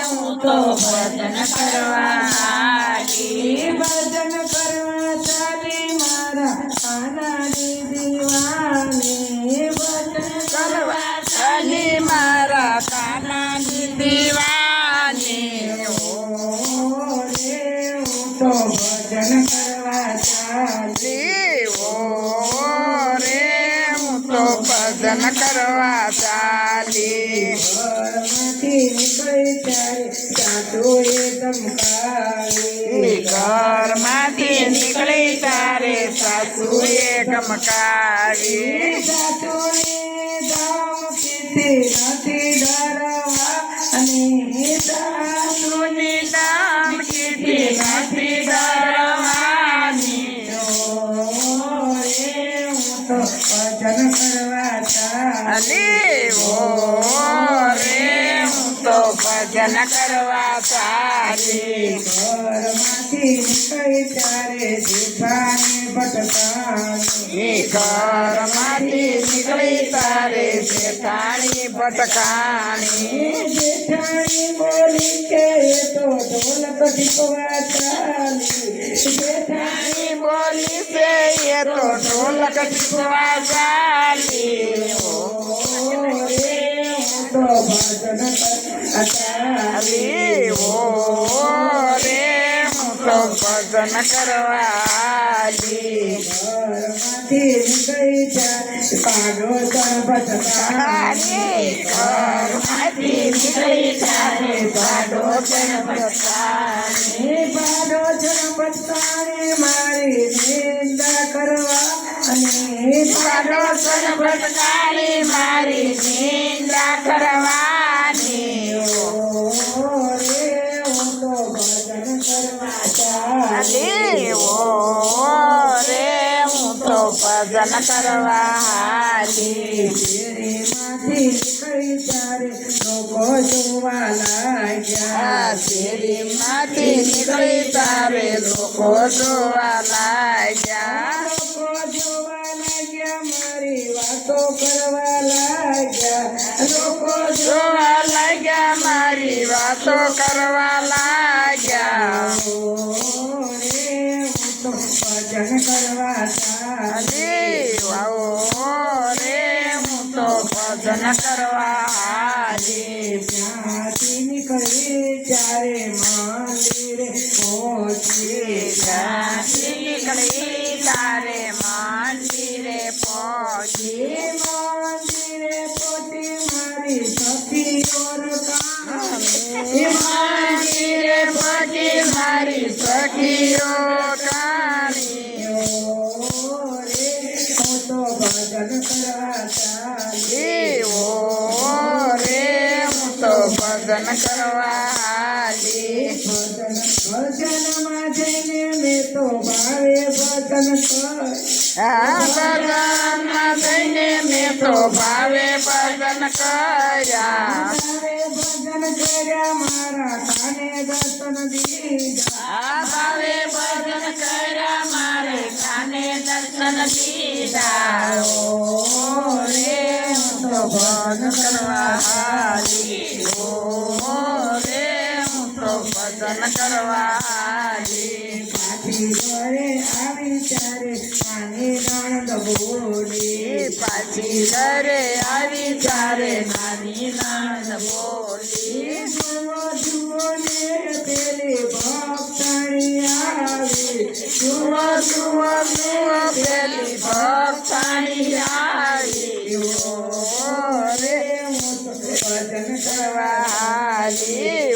હું તો ભજન કરવા આલી ભજન કરવા ચાલી મારા કાનાની દીવાની ભજન કરવા ચાલી મારા કાનાની દીવાની રે હું તો ભજન કરવા ચાલી રે હું તો ભજન કરવા ચાલી ઘરમાંથી નીકળી ત્યારે સાસુએ ધમકાવી ઘરમાંથી નીકળી તારે સાસુએ ગમકાવી સાસુને ધમકીથી નથી ડરવા અને સાસુની ધમકીથી નથી ડરવાની ભજન કરવા અલી રે હું તો ભજન કરવા ચાલી ઘરમાંથી નીકળી ત્યારે જેઠાણી ભટકાણી ઘરમાંથી નીકળી તારે જેઠાણી ભટકાણી જેઠાણી બોલી કે એ તો ઢોલક ટીપવા ચાલી જેઠાણી બોલી છે એ તો ઢોલક ટીપવા ચાલી તો ભજન કરવા ચાલી રે હું તો ભજન કરવા આલી ઘરમાંથી નીકળી જાય પાડોશણ ભટકાણી ઘરમાંથી નીકળી તારે પાડોશણ ભટકાણી પાડોશણ ભટકાણી મારી નિંદા કરવા અને પાડોશણ ભટકાણી મારી નિંદા કરવાની રે હું તો ભજન કરવા ચાલી રે હું તો ભજન કરવા હાલી શેરીમાંથી નીકળી ત્યારે લોકો જોવા લાગ્યા શેરીમાંથી નીકળી તારે લોકો જોવા લાગ્યા લોકો જોવા લાગ્યા મારી વાતો કરવા લાગ્યા લોકો જોવા લાગ્યા મારી વાતો કરવા લાગ્યા રે હું તો ભજન કરવા ચાલી રે હું તો ભજન કરવા હાલી ત્યાંથી નીકળી ત્યારે મંદિરે પહોંચી ત્યાંથી નીકળી તારે મંદિરે પહોંચી મંદિરે પહોંચી મારી સખીઓ મંદિરે પહોંચી મારી સખીઓ કાણી રે હું તો ભજન કરવા ચાલી રે હું તો ભજન કરવા હાલી ભજનમાં જઈને મેં તો ભાવે ભજન ભગવાનમાં જઈને મેં તો ભાવે ભજન કર્યા ભજન કર્યા મારા કાને દર્શન દીધા ભાવે ભજન કર્યા મારે કાને દર્શન દીધા રે હું તો ભજન કરવા હાલી રે હું તો ભજન કરવા હાલી પાછી ઘરે આવી ત્યારે નાની નણંદ બોલી પાછી ઘરે આવી ત્યારે નાની નણંદ બોલી જુઓ જુઓ ને પેલી ભક્તાણી આવી જુઓ જુઓ જુઓ પેલી ભક્તાણી આવી રે હું તો ભજન કરવા હાલી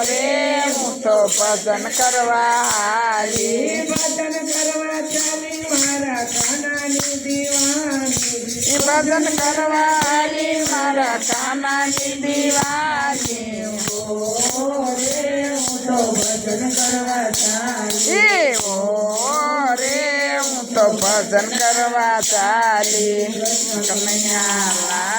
રે હું તો ભજન કરવા હાલી ભજન કરવા ચાલી મારા કાનાની દીવાની ભજન કરવા હાલી મારા કાનાની દીવાની રે હું તો ભજન કરવા ચાલી રે હું તો ભજન કરવા ચાલી કનૈયા